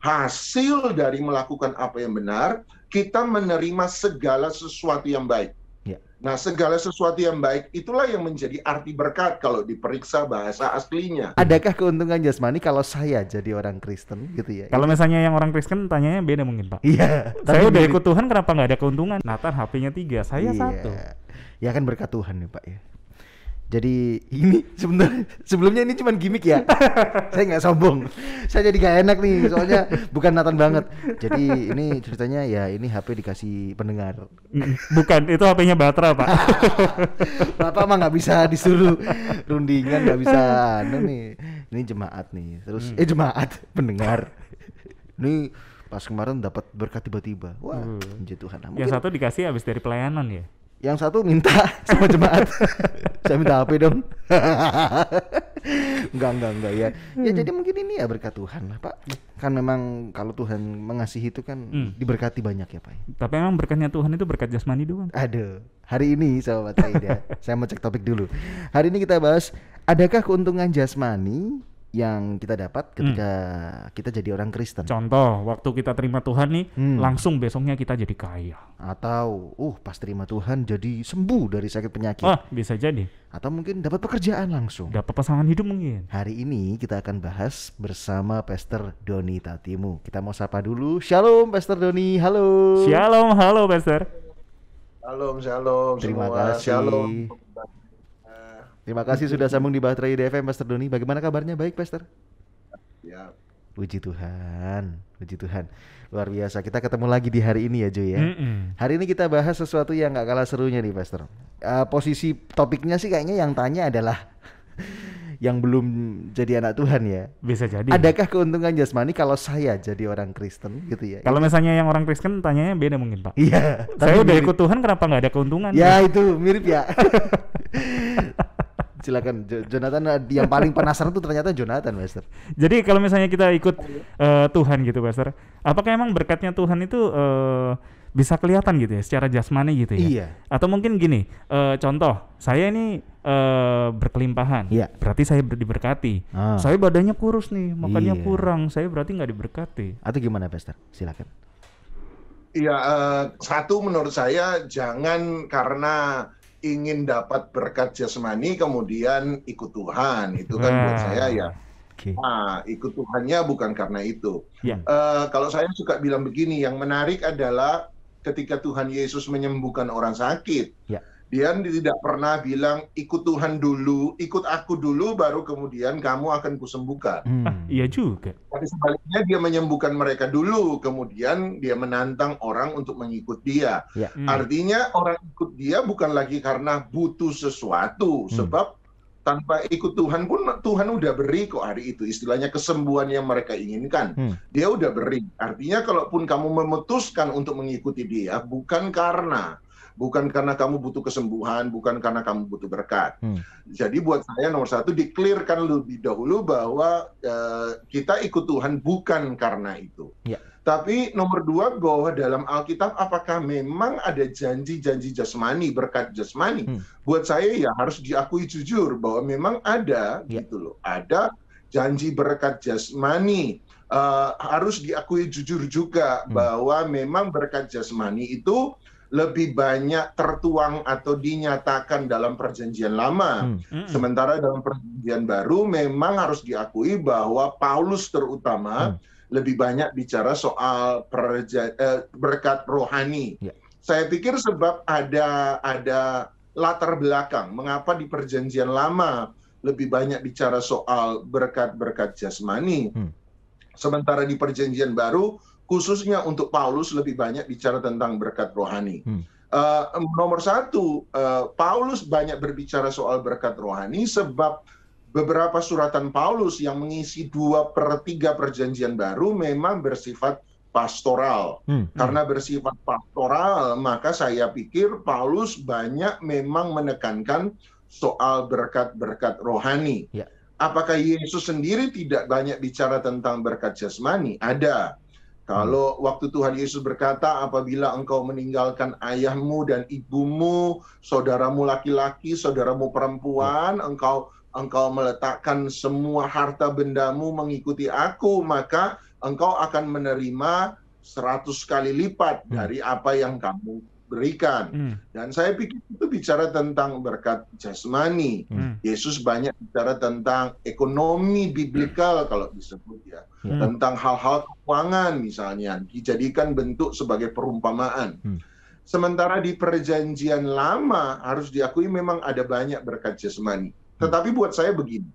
hasil dari melakukan apa yang benar, kita menerima segala sesuatu yang baik. Ya. Nah, segala sesuatu yang baik itulah yang menjadi arti berkat kalau diperiksa bahasa aslinya. Adakah keuntungan jasmani kalau saya jadi orang Kristen gitu ya? Kalau Ini- misalnya yang orang Kristen tanyanya beda mungkin, Pak. Iya, Saya udah mirip. ikut Tuhan, kenapa nggak ada keuntungan? Nathan HP-nya 3, saya Iya. 1. Ya kan berkat Tuhan nih Pak ya. Jadi ini sebenarnya sebelumnya ini cuman gimmick ya. Saya nggak sombong. Saya jadi gak enak nih soalnya bukan Nathan banget. Jadi ini ceritanya ya ini HP dikasih pendengar. Bukan, itu HP-nya Batra, Pak. Bapak mah nggak bisa disuruh rundingan, nggak bisa anu nih. Ini jemaat nih. Terus jemaat pendengar. Ini pas kemarin dapat berkat tiba-tiba. Wah, puji Tuhan. Nah, Yang mungkin satu dikasih habis dari pelayanan ya. yang satu minta sama jemaat. Saya minta HP dong. Enggak ya. Ya jadi mungkin ini ya berkat Tuhan lah, Pak. Kan memang kalau Tuhan mengasihi itu kan diberkati banyak ya, Pak. Tapi emang berkatnya Tuhan itu berkat jasmani doang. Aduh, hari ini sahabat Aida, saya mau cek topik dulu. Hari ini kita bahas, adakah keuntungan jasmani yang kita dapat ketika kita jadi orang Kristen? Contoh, waktu kita terima Tuhan nih, langsung besoknya kita jadi kaya. Atau, pas terima Tuhan jadi sembuh dari sakit penyakit. Wah, bisa jadi. Atau mungkin dapat pekerjaan langsung. Dapat pasangan hidup mungkin. Hari ini kita akan bahas bersama Pastor Doni Tatimu. Kita mau sapa dulu. Shalom Pastor Doni, halo. Shalom, halo Pastor. Shalom Terima semua. kasih. Shalom. Terima kasih sudah sambung di Bahtera IDFM Pastor Doni. Bagaimana kabarnya? Baik Pastor? Ya. Puji Tuhan, puji Tuhan. Luar biasa, kita ketemu lagi di hari ini ya Joy ya. Hari ini kita bahas sesuatu yang gak kalah serunya nih Pastor. Posisi topiknya sih kayaknya yang tanya adalah yang belum jadi anak Tuhan ya. Bisa jadi. Adakah keuntungan jasmani kalau saya jadi orang Kristen gitu ya? Kalau misalnya yang orang Kristen tanyanya beda mungkin, Pak. Iya. Saya udah mirip. ikut Tuhan, kenapa nggak ada keuntungan? Ya itu mirip ya. Silakan Jonathan, yang paling penasaran tuh ternyata Jonathan, Pastor. Jadi kalau misalnya kita ikut Tuhan gitu, Pastor, apakah emang berkatnya Tuhan itu bisa kelihatan gitu ya, secara jasmani gitu ya? Iya. Atau mungkin gini, contoh, saya ini berkelimpahan, Iya. berarti saya diberkati. Saya badannya kurus nih, makannya kurang, saya berarti nggak diberkati. Atau gimana, Pastor? Silakan. Iya, satu menurut saya jangan karena ingin dapat berkat jasmani kemudian ikut Tuhan. Itu kan buat saya ya. Okay. Ikut Tuhannya bukan karena itu. Ya. Kalau saya suka bilang begini, yang menarik adalah ketika Tuhan Yesus menyembuhkan orang sakit, dia tidak pernah bilang ikut Tuhan dulu, ikut aku dulu, baru kemudian kamu akan kusembuhkan. Iya juga. Tapi sebaliknya dia menyembuhkan mereka dulu, kemudian dia menantang orang untuk mengikut dia. Artinya orang ikut dia bukan lagi karena butuh sesuatu, sebab tanpa ikut Tuhan pun Tuhan udah beri kok hari itu. Istilahnya kesembuhan yang mereka inginkan. Dia udah beri. Artinya kalaupun kamu memutuskan untuk mengikuti dia, bukan karena kamu butuh kesembuhan, bukan karena kamu butuh berkat. Jadi buat saya nomor satu, di-clearkan lebih dahulu bahwa kita ikut Tuhan bukan karena itu. Tapi nomor dua, bahwa dalam Alkitab apakah memang ada janji-janji jasmani, berkat jasmani? Buat saya ya harus diakui jujur bahwa memang ada gitu loh. Ada janji berkat jasmani. Harus diakui jujur juga bahwa memang berkat jasmani itu lebih banyak tertuang atau dinyatakan dalam perjanjian lama. Sementara dalam perjanjian baru memang harus diakui bahwa Paulus terutama lebih banyak bicara soal berkat rohani. Saya pikir sebab ada latar belakang mengapa di perjanjian lama lebih banyak bicara soal berkat-berkat jasmani. Sementara di perjanjian baru khususnya untuk Paulus lebih banyak bicara tentang berkat rohani. Nomor satu, Paulus banyak berbicara soal berkat rohani sebab beberapa suratan Paulus yang mengisi 2/3 perjanjian baru memang bersifat pastoral. Karena bersifat pastoral, maka saya pikir Paulus banyak memang menekankan soal berkat-berkat rohani. Apakah Yesus sendiri tidak banyak bicara tentang berkat jasmani? Ada. Kalau waktu Tuhan Yesus berkata, apabila engkau meninggalkan ayahmu dan ibumu, saudaramu laki-laki, saudaramu perempuan, engkau meletakkan semua harta bendamu mengikuti aku, maka engkau akan menerima 100 kali lipat dari apa yang kamu berikan. Dan saya pikir itu bicara tentang berkat jasmani. Yesus banyak bicara tentang ekonomi biblikal kalau disebut ya. Tentang hal-hal keuangan misalnya, dijadikan bentuk sebagai perumpamaan. Sementara di perjanjian lama harus diakui memang ada banyak berkat jasmani. Tetapi buat saya begini,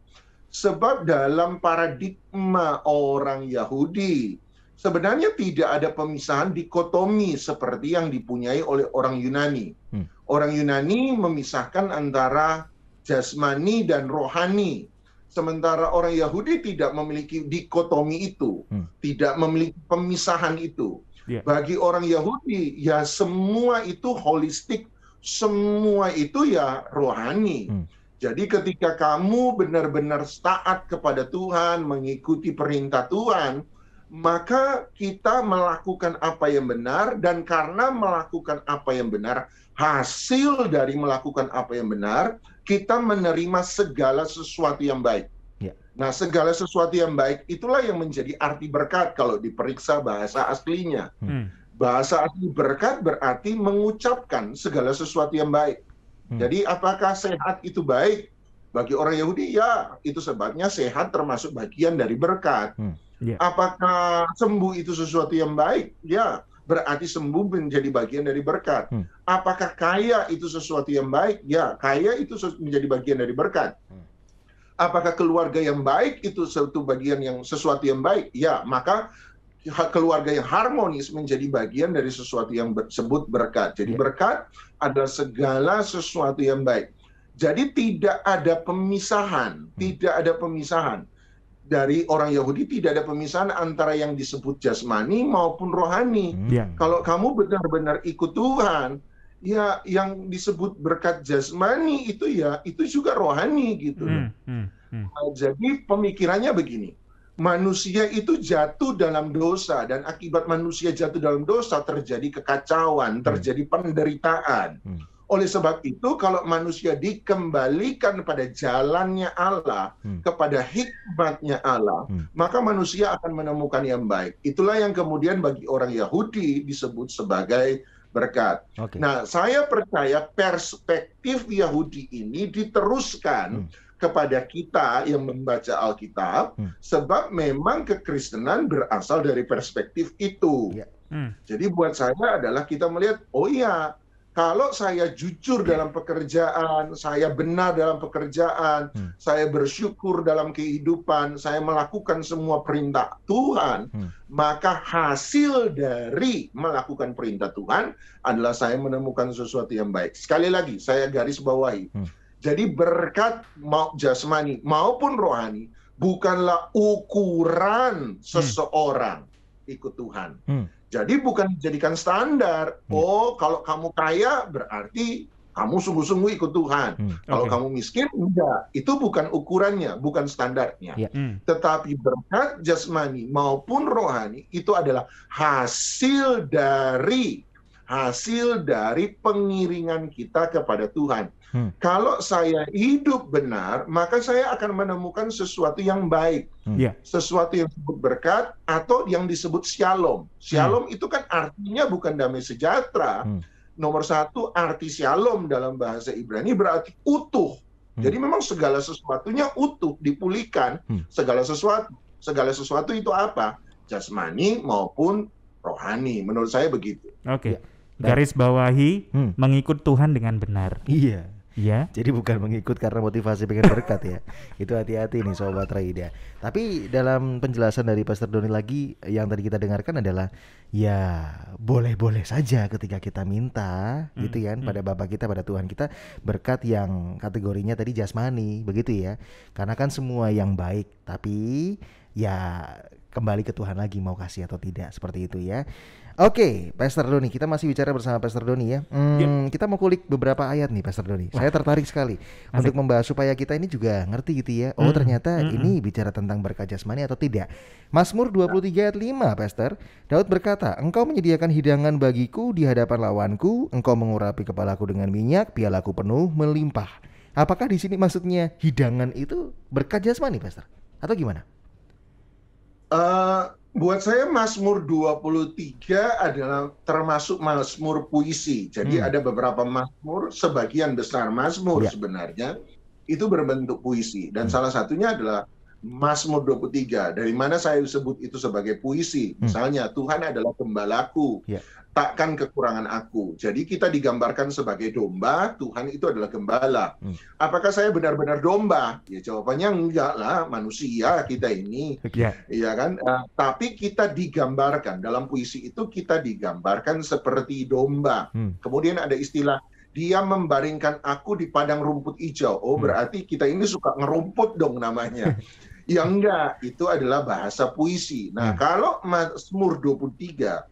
sebab dalam paradigma orang Yahudi, sebenarnya tidak ada pemisahan dikotomi seperti yang dipunyai oleh orang Yunani. Orang Yunani memisahkan antara jasmani dan rohani. Sementara orang Yahudi tidak memiliki dikotomi itu, tidak memiliki pemisahan itu. Bagi orang Yahudi, ya semua itu holistik, semua itu ya rohani. Jadi ketika kamu benar-benar taat kepada Tuhan, mengikuti perintah Tuhan, maka kita melakukan apa yang benar, dan karena melakukan apa yang benar, hasil dari melakukan apa yang benar, kita menerima segala sesuatu yang baik. Nah, segala sesuatu yang baik itulah yang menjadi arti berkat kalau diperiksa bahasa aslinya. Bahasa asli berkat berarti mengucapkan segala sesuatu yang baik. Jadi apakah sehat itu baik? Bagi orang Yahudi, ya itu sebabnya sehat termasuk bagian dari berkat. Apakah sembuh itu sesuatu yang baik? Ya, berarti sembuh menjadi bagian dari berkat. Apakah kaya itu sesuatu yang baik? Ya, kaya itu menjadi bagian dari berkat. Apakah keluarga yang baik itu sesuatu yang baik? Ya, maka keluarga yang harmonis menjadi bagian dari sesuatu yang disebut berkat. Jadi berkat adalah segala sesuatu yang baik. Jadi tidak ada pemisahan, dari orang Yahudi, tidak ada pemisahan antara yang disebut jasmani maupun rohani. Kalau kamu benar-benar ikut Tuhan, ya yang disebut berkat jasmani itu ya itu juga rohani gitu. Jadi pemikirannya begini, manusia itu jatuh dalam dosa, dan akibat manusia jatuh dalam dosa terjadi kekacauan, terjadi penderitaan. Oleh sebab itu, kalau manusia dikembalikan pada jalannya Allah, kepada hikmatnya Allah, maka manusia akan menemukan yang baik. Itulah yang kemudian bagi orang Yahudi disebut sebagai berkat. Nah, saya percaya perspektif Yahudi ini diteruskan kepada kita yang membaca Alkitab, sebab memang kekristenan berasal dari perspektif itu. Jadi buat saya adalah kita melihat, oh iya, kalau saya jujur dalam pekerjaan, saya benar dalam pekerjaan, saya bersyukur dalam kehidupan, saya melakukan semua perintah Tuhan, maka hasil dari melakukan perintah Tuhan adalah saya menemukan sesuatu yang baik. Sekali lagi, saya garis bawahi. Jadi berkat jasmani maupun rohani bukanlah ukuran seseorang ikut Tuhan. Jadi bukan dijadikan standar. Oh, kalau kamu kaya berarti kamu sungguh-sungguh ikut Tuhan. Kalau kamu miskin, enggak. Itu bukan ukurannya, bukan standarnya. Tetapi berkat jasmani maupun rohani itu adalah hasil dari pengiringan kita kepada Tuhan. Kalau saya hidup benar, maka saya akan menemukan sesuatu yang baik. Sesuatu yang disebut berkat atau yang disebut shalom. Shalom itu kan artinya bukan damai sejahtera. Nomor satu, arti shalom dalam bahasa Ibrani berarti utuh. Jadi memang segala sesuatunya utuh, dipulihkan. Segala sesuatu itu apa? Jasmani maupun rohani. Menurut saya begitu. Garis bawahi mengikut Tuhan dengan benar. Iya. Jadi bukan mengikut karena motivasi pengen berkat ya. Itu hati-hati nih Sobat Raida. Tapi dalam penjelasan dari Pastor Doni lagi, yang tadi kita dengarkan adalah ya boleh-boleh saja ketika kita minta gitu kan pada Bapa kita, pada Tuhan kita, berkat yang kategorinya tadi jasmani, begitu ya. Karena kan semua yang baik, tapi ya kembali ke Tuhan lagi mau kasih atau tidak, seperti itu ya. Oke, Pastor Doni, kita masih bicara bersama Pastor Doni ya. Kita mau kulik beberapa ayat nih Pastor Doni. Saya tertarik sekali untuk membahas supaya kita ini juga ngerti gitu ya. Oh ternyata ini bicara tentang berkat jasmani atau tidak. Mazmur 23 ayat 5 Pastor. Daud berkata, Engkau menyediakan hidangan bagiku di hadapan lawanku, Engkau mengurapi kepalaku dengan minyak, pialaku penuh melimpah. Apakah di sini maksudnya hidangan itu berkat jasmani Pastor? Atau gimana? Buat saya Mazmur 23 adalah termasuk Mazmur puisi. Jadi ada beberapa Mazmur, sebagian besar Mazmur sebenarnya itu berbentuk puisi. Dan salah satunya adalah Mazmur 23. Dari mana saya sebut itu sebagai puisi? Misalnya, Tuhan adalah gembalaku, takkan kekurangan aku. Jadi kita digambarkan sebagai domba, Tuhan itu adalah gembala. Apakah saya benar-benar domba? Ya jawabannya enggak lah, manusia kita ini. Iya kan? Tapi kita digambarkan, dalam puisi itu kita digambarkan seperti domba. Kemudian ada istilah, dia membaringkan aku di padang rumput hijau. Oh, berarti kita ini suka ngerumput dong namanya. Ya enggak, itu adalah bahasa puisi. Nah, kalau Mazmur 23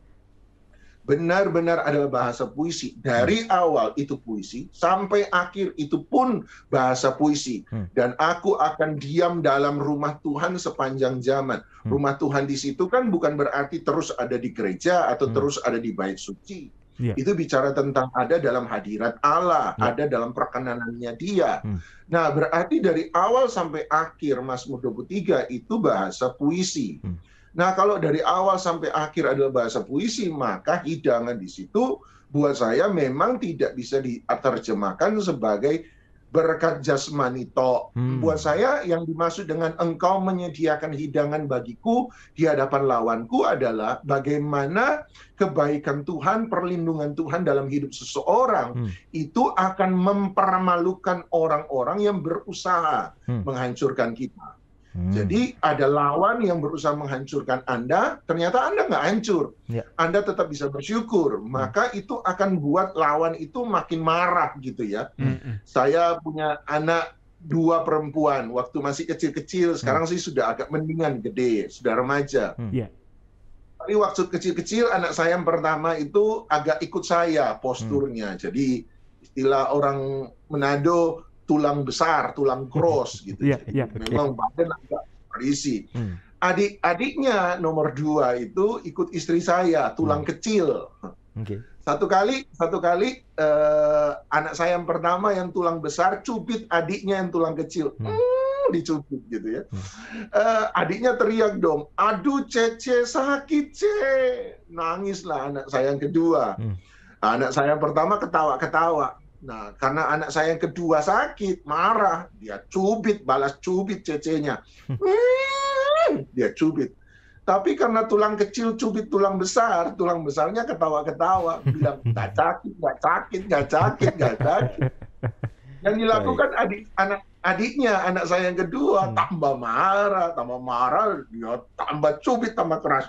benar-benar adalah bahasa puisi. Dari awal itu puisi, sampai akhir itu pun bahasa puisi. Dan aku akan diam dalam rumah Tuhan sepanjang zaman. Rumah Tuhan di situ kan bukan berarti terus ada di gereja atau terus ada di bait suci. Itu bicara tentang ada dalam hadirat Allah, ada dalam perkenanannya Dia. Nah, berarti dari awal sampai akhir Mazmur 23 itu bahasa puisi. Nah, kalau dari awal sampai akhir adalah bahasa puisi, maka hidangan di situ buat saya memang tidak bisa diterjemahkan sebagai berkat jasmani tok. Buat saya yang dimaksud dengan engkau menyediakan hidangan bagiku di hadapan lawanku adalah bagaimana kebaikan Tuhan, perlindungan Tuhan dalam hidup seseorang itu akan mempermalukan orang-orang yang berusaha menghancurkan kita. Jadi ada lawan yang berusaha menghancurkan Anda, ternyata Anda nggak hancur. Anda tetap bisa bersyukur. Maka itu akan buat lawan itu makin marah gitu ya. Saya punya anak 2 perempuan, waktu masih kecil-kecil, sekarang sih sudah agak mendingan gede, sudah remaja. Tapi waktu kecil-kecil anak saya yang pertama itu agak ikut saya posturnya. Jadi istilah orang Manado, tulang besar, tulang cross gitu. Memang badan agak berisi. Adik-adiknya nomor 2 itu ikut istri saya, tulang kecil. Satu kali anak saya yang pertama yang tulang besar cubit adiknya yang tulang kecil. Dicubit gitu ya. Adiknya teriak dong, aduh Cece sakit Ce. Nangislah anak saya yang kedua. Anak saya yang pertama ketawa-ketawa. Nah, karena anak saya yang kedua sakit, marah, dia cubit, balas cubit Cece-nya. Dia cubit. Tapi karena tulang kecil cubit tulang besarnya ketawa-ketawa, bilang nggak sakit. Yang dilakukan anak saya yang kedua tambah marah, dia tambah cubit, tambah keras.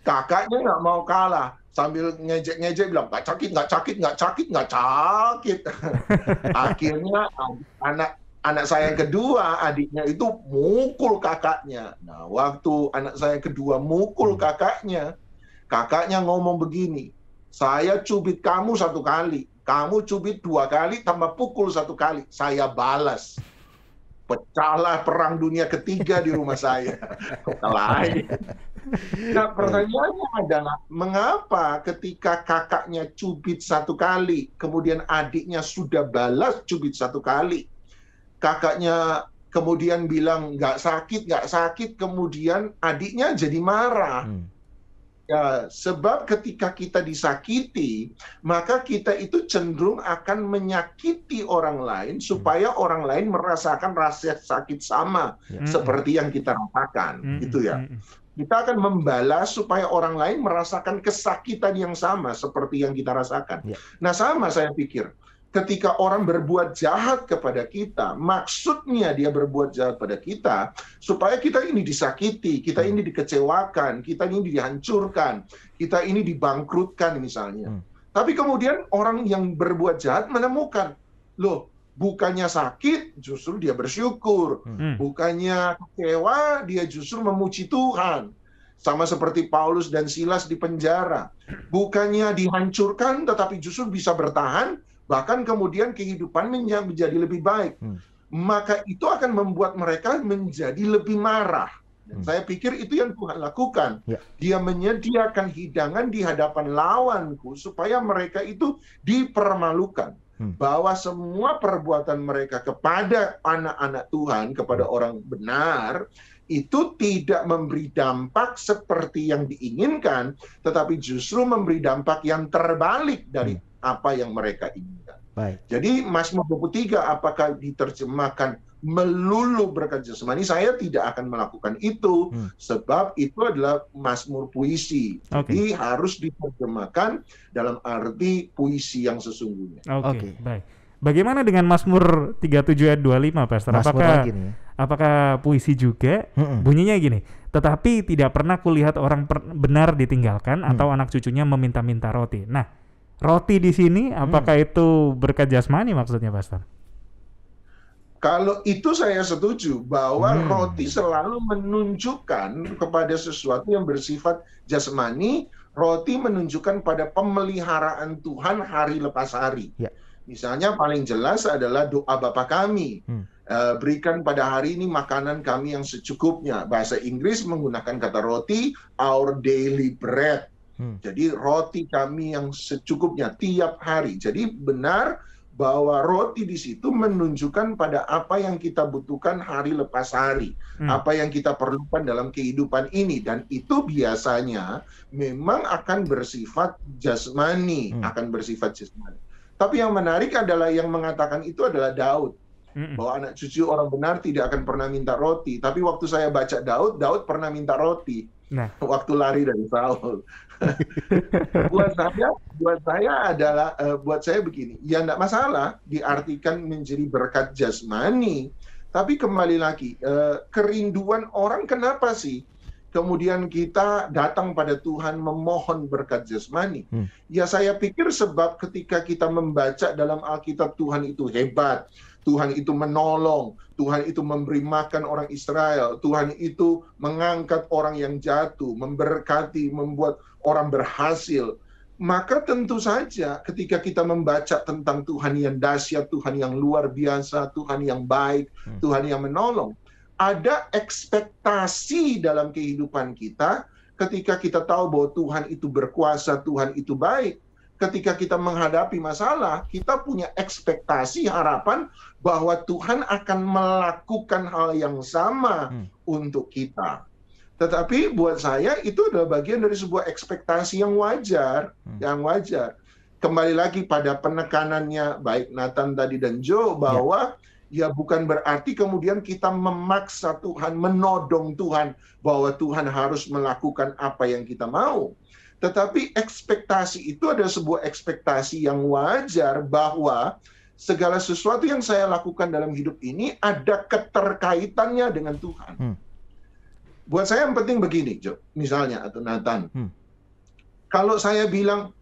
Kakaknya nggak mau kalah. Sambil ngejek-ngejek bilang, nggak sakit. Akhirnya anak saya yang kedua, adiknya itu mukul kakaknya. Nah, waktu anak saya yang kedua mukul kakaknya ngomong begini, saya cubit kamu 1 kali, kamu cubit 2 kali, tambah pukul 1 kali, saya balas. Pecahlah perang dunia ketiga di rumah saya. Nah, pertanyaannya adalah mengapa ketika kakaknya cubit 1 kali, kemudian adiknya sudah balas cubit 1 kali, kakaknya kemudian bilang nggak sakit, kemudian adiknya jadi marah. Ya, sebab ketika kita disakiti, maka kita itu cenderung akan menyakiti orang lain supaya orang lain merasakan rasa sakit sama seperti yang kita rasakan, gitu ya. Kita akan membalas supaya orang lain merasakan kesakitan yang sama seperti yang kita rasakan. Nah, sama saya pikir. Ketika orang berbuat jahat kepada kita, maksudnya dia berbuat jahat pada kita supaya kita ini disakiti, kita ini dikecewakan, kita ini dihancurkan, kita ini dibangkrutkan misalnya. Tapi kemudian orang yang berbuat jahat menemukan, loh, bukannya sakit, justru dia bersyukur. Bukannya kecewa, dia justru memuji Tuhan. Sama seperti Paulus dan Silas di penjara. Bukannya dihancurkan, tetapi justru bisa bertahan, bahkan kemudian kehidupannya menjadi lebih baik. Maka itu akan membuat mereka menjadi lebih marah. Dan saya pikir itu yang Tuhan lakukan. Dia menyediakan hidangan di hadapan lawanku supaya mereka itu dipermalukan. Bahwa semua perbuatan mereka kepada anak-anak Tuhan, kepada orang benar, itu tidak memberi dampak seperti yang diinginkan, tetapi justru memberi dampak yang terbalik dari apa yang mereka inginkan. Baik. Jadi Mazmur 23 apakah diterjemahkan melulu berkat jasmani? Saya tidak akan melakukan itu, sebab itu adalah mazmur puisi. Jadi harus diterjemahkan dalam arti puisi yang sesungguhnya. Oke. Baik. Bagaimana dengan Mazmur 37 ayat 25, Pastor? Apakah puisi juga? Bunyinya gini, tetapi tidak pernah kulihat orang benar ditinggalkan atau anak cucunya meminta-minta roti. Nah, roti di sini apakah itu berkat jasmani maksudnya, Pastor? Kalau itu saya setuju bahwa roti selalu menunjukkan kepada sesuatu yang bersifat jasmani. Roti menunjukkan pada pemeliharaan Tuhan hari lepas hari. Misalnya paling jelas adalah doa Bapa kami. Berikan pada hari ini makanan kami yang secukupnya. Bahasa Inggris menggunakan kata roti, our daily bread. Jadi roti kami yang secukupnya tiap hari. Jadi benar bahwa roti di situ menunjukkan pada apa yang kita butuhkan hari lepas hari, apa yang kita perlukan dalam kehidupan ini, dan itu biasanya memang akan bersifat jasmani, Tapi yang menarik adalah yang mengatakan itu adalah Daud, bahwa anak cucu orang benar tidak akan pernah minta roti. Tapi waktu saya baca Daud pernah minta roti. Waktu lari dari Saul. buat saya begini, ya enggak masalah diartikan menjadi berkat jasmani, tapi kembali lagi, kerinduan orang kenapa sih kemudian kita datang pada Tuhan memohon berkat jasmani? Ya saya pikir sebab ketika kita membaca dalam Alkitab Tuhan itu hebat, Tuhan itu menolong, Tuhan itu memberi makan orang Israel, Tuhan itu mengangkat orang yang jatuh, memberkati, membuat orang berhasil. Maka tentu saja ketika kita membaca tentang Tuhan yang dahsyat, Tuhan yang luar biasa, Tuhan yang baik, Tuhan yang menolong, ada ekspektasi dalam kehidupan kita ketika kita tahu bahwa Tuhan itu berkuasa, Tuhan itu baik. Ketika kita menghadapi masalah, kita punya ekspektasi, harapan bahwa Tuhan akan melakukan hal yang sama untuk kita. Tetapi buat saya itu adalah bagian dari sebuah ekspektasi yang wajar, Kembali lagi pada penekanannya baik Nathan tadi dan Joe bahwa ya bukan berarti kemudian kita memaksa Tuhan, menodong Tuhan bahwa Tuhan harus melakukan apa yang kita mau. Tetapi ekspektasi itu adalah sebuah ekspektasi yang wajar bahwa segala sesuatu yang saya lakukan dalam hidup ini ada keterkaitannya dengan Tuhan. Buat saya yang penting begini, Jo, misalnya, atau Nathan. Kalau saya bilang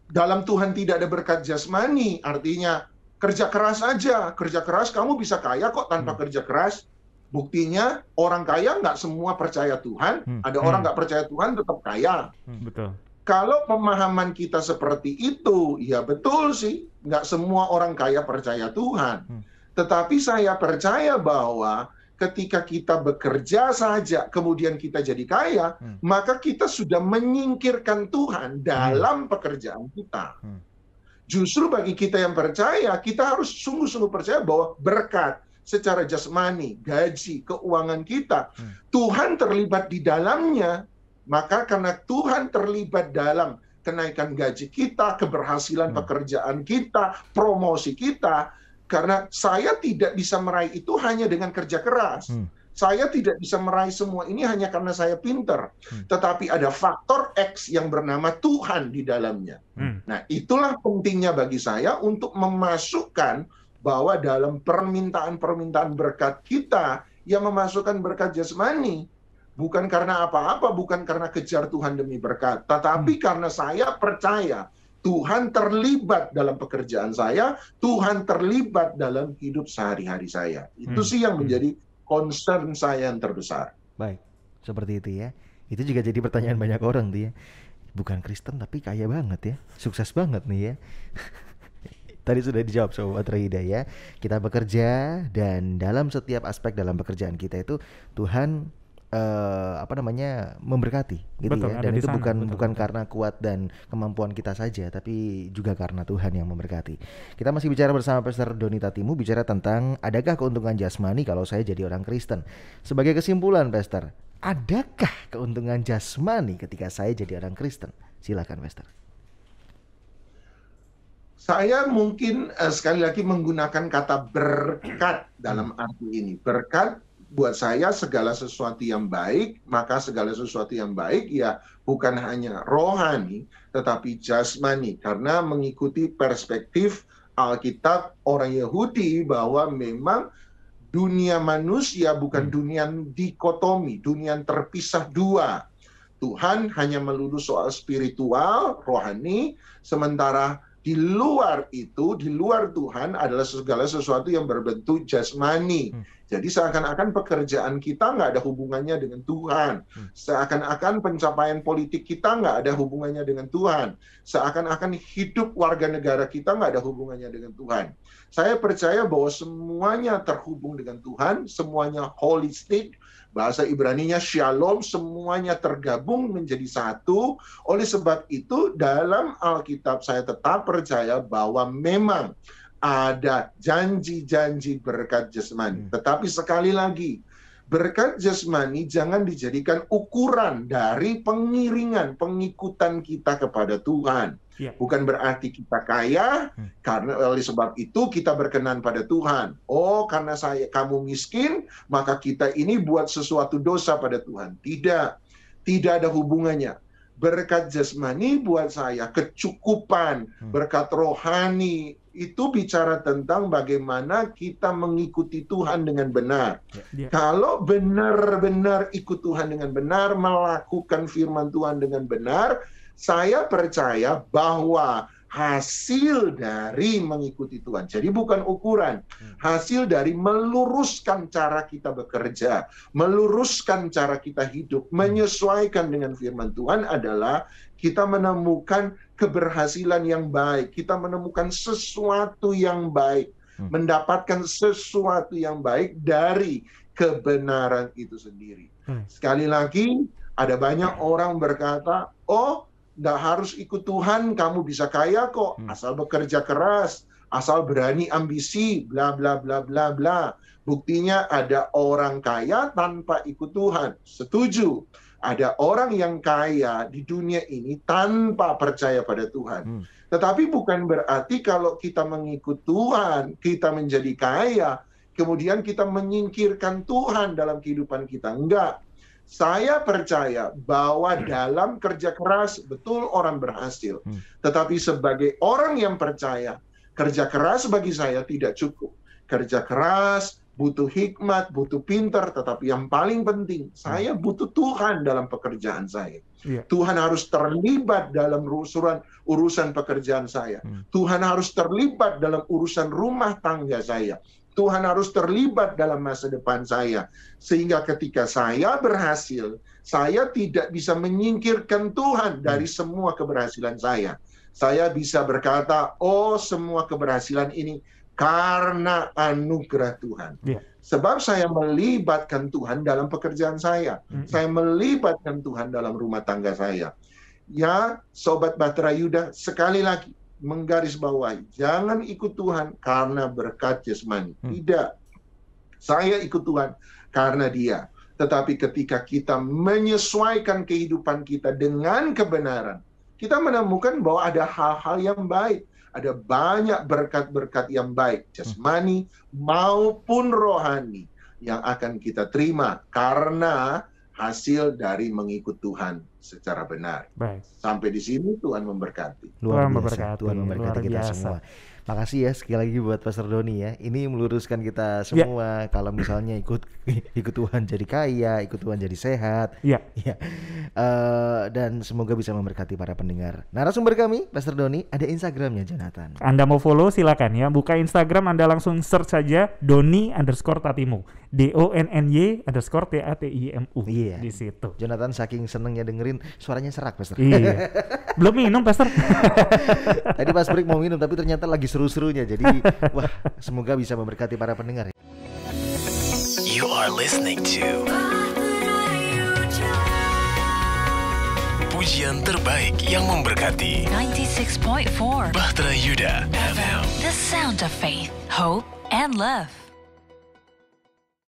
dalam Tuhan tidak ada berkat jasmani, artinya kerja keras aja. Kerja keras kamu bisa kaya kok tanpa kerja keras. Buktinya orang kaya nggak semua percaya Tuhan, ada orang nggak percaya Tuhan tetap kaya. Betul. Kalau pemahaman kita seperti itu, ya betul sih, nggak semua orang kaya percaya Tuhan. Tetapi saya percaya bahwa ketika kita bekerja saja, kemudian kita jadi kaya, maka kita sudah menyingkirkan Tuhan dalam pekerjaan kita. Justru bagi kita yang percaya, kita harus sungguh-sungguh percaya bahwa berkat secara jasmani, gaji, keuangan kita, Tuhan terlibat di dalamnya. Maka karena Tuhan terlibat dalam kenaikan gaji kita, keberhasilan pekerjaan kita, promosi kita, karena saya tidak bisa meraih itu hanya dengan kerja keras. Saya tidak bisa meraih semua ini hanya karena saya pinter. Tetapi ada faktor X yang bernama Tuhan di dalamnya. Nah, itulah pentingnya bagi saya untuk memasukkan bahwa dalam permintaan-permintaan berkat kita yang memasukkan berkat jasmani, bukan karena apa-apa, bukan karena kejar Tuhan demi berkat, tetapi karena saya percaya Tuhan terlibat dalam pekerjaan saya, Tuhan terlibat dalam hidup sehari-hari saya. Itu sih yang menjadi concern saya yang terbesar. Baik, seperti itu ya. Itu juga jadi pertanyaan banyak orang tuh ya. Bukan Kristen tapi kaya banget ya, sukses banget nih ya. Tadi sudah dijawab Sobat Rohida ya. Kita bekerja dan dalam setiap aspek dalam pekerjaan kita itu Tuhan memberkati gitu. Betul, ya. Dan itu bukan karena kuat dan kemampuan kita saja, tapi juga karena Tuhan yang memberkati. Kita masih bicara bersama Pastor Doni Tatimu, bicara tentang adakah keuntungan jasmani kalau saya jadi orang Kristen. Sebagai kesimpulan, Pastor, adakah keuntungan jasmani ketika saya jadi orang Kristen? Silakan, Pastor. Saya mungkin sekali lagi menggunakan kata berkat dalam arti ini. Berkat buat saya segala sesuatu yang baik, maka segala sesuatu yang baik ya bukan hanya rohani, tetapi jasmani. Karena mengikuti perspektif Alkitab orang Yahudi bahwa memang dunia manusia bukan dunia dikotomi, dunia terpisah dua. Tuhan hanya melulu soal spiritual, rohani, sementara di luar itu, di luar Tuhan adalah segala sesuatu yang berbentuk jasmani. Jadi seakan-akan pekerjaan kita nggak ada hubungannya dengan Tuhan. Seakan-akan pencapaian politik kita nggak ada hubungannya dengan Tuhan. Seakan-akan hidup warga negara kita nggak ada hubungannya dengan Tuhan. Saya percaya bahwa semuanya terhubung dengan Tuhan, semuanya holistik. Bahasa Ibraninya shalom, semuanya tergabung menjadi satu. Oleh sebab itu dalam Alkitab saya tetap percaya bahwa memang ada janji-janji berkat jasmani. Tetapi sekali lagi, berkat jasmani jangan dijadikan ukuran dari pengiringan, pengikutan kita kepada Tuhan. Bukan berarti kita kaya, karena oleh sebab itu kita berkenan pada Tuhan. Oh, karena kamu miskin, maka kita ini buat sesuatu dosa pada Tuhan. Tidak ada hubungannya. Berkat jasmani buat saya kecukupan, berkat rohani itu bicara tentang bagaimana kita mengikuti Tuhan dengan benar. Kalau benar-benar ikut Tuhan dengan benar, melakukan firman Tuhan dengan benar, saya percaya bahwa hasil dari mengikuti Tuhan. Jadi bukan ukuran. Hasil dari meluruskan cara kita bekerja, meluruskan cara kita hidup, menyesuaikan dengan firman Tuhan adalah kita menemukan keberhasilan yang baik. Kita menemukan sesuatu yang baik. Mendapatkan sesuatu yang baik dari kebenaran itu sendiri. Sekali lagi, ada banyak orang berkata, oh, nggak harus ikut Tuhan, kamu bisa kaya kok, asal bekerja keras, asal berani ambisi, bla bla bla bla bla. Buktinya ada orang kaya tanpa ikut Tuhan. Setuju. Ada orang yang kaya di dunia ini tanpa percaya pada Tuhan. Tetapi bukan berarti kalau kita mengikut Tuhan, kita menjadi kaya, kemudian kita menyingkirkan Tuhan dalam kehidupan kita. Enggak. Saya percaya bahwa dalam kerja keras betul orang berhasil. Tetapi sebagai orang yang percaya, kerja keras bagi saya tidak cukup. Kerja keras butuh hikmat, butuh pintar, tetapi yang paling penting, saya butuh Tuhan dalam pekerjaan saya. Tuhan harus terlibat dalam urusan pekerjaan saya. Tuhan harus terlibat dalam urusan rumah tangga saya. Tuhan harus terlibat dalam masa depan saya. Sehingga ketika saya berhasil, saya tidak bisa menyingkirkan Tuhan dari semua keberhasilan saya. Saya bisa berkata, oh semua keberhasilan ini karena anugerah Tuhan. Sebab saya melibatkan Tuhan dalam pekerjaan saya. Saya melibatkan Tuhan dalam rumah tangga saya. Ya, Sobat Bahtera Yuda, sekali lagi, menggarisbawahi, jangan ikut Tuhan karena berkat jasmani. Tidak. Saya ikut Tuhan karena Dia. Tetapi ketika kita menyesuaikan kehidupan kita dengan kebenaran, kita menemukan bahwa ada hal-hal yang baik. Ada banyak berkat-berkat yang baik, jasmani maupun rohani, yang akan kita terima karena hasil dari mengikut Tuhan secara benar. Baik. Sampai di sini Tuhan memberkati. Luar biasa. Tuhan memberkati kita semua. Makasih ya sekali lagi buat Pastor Doni ya. Ini meluruskan kita semua. Kalau misalnya ikut Tuhan jadi kaya, ikut Tuhan jadi sehat. Dan semoga bisa memberkati para pendengar. Narasumber kami Pastor Doni, ada Instagramnya Jonathan. Anda mau follow silakan ya. Buka Instagram, Anda langsung search saja Doni_Tatimu. DONNY_TATIMU. Di situ. Jonathan saking senengnya dengerin suaranya serak Pastor. Iya. Belum minum Pastor. Tadi pas break mau minum tapi ternyata lagi seru-serunya. Jadi wah, semoga bisa memberkati para pendengar. You are listening to pujian terbaik yang memberkati. 96.4 Bahtera Yuda FM. The sound of faith, hope, and love.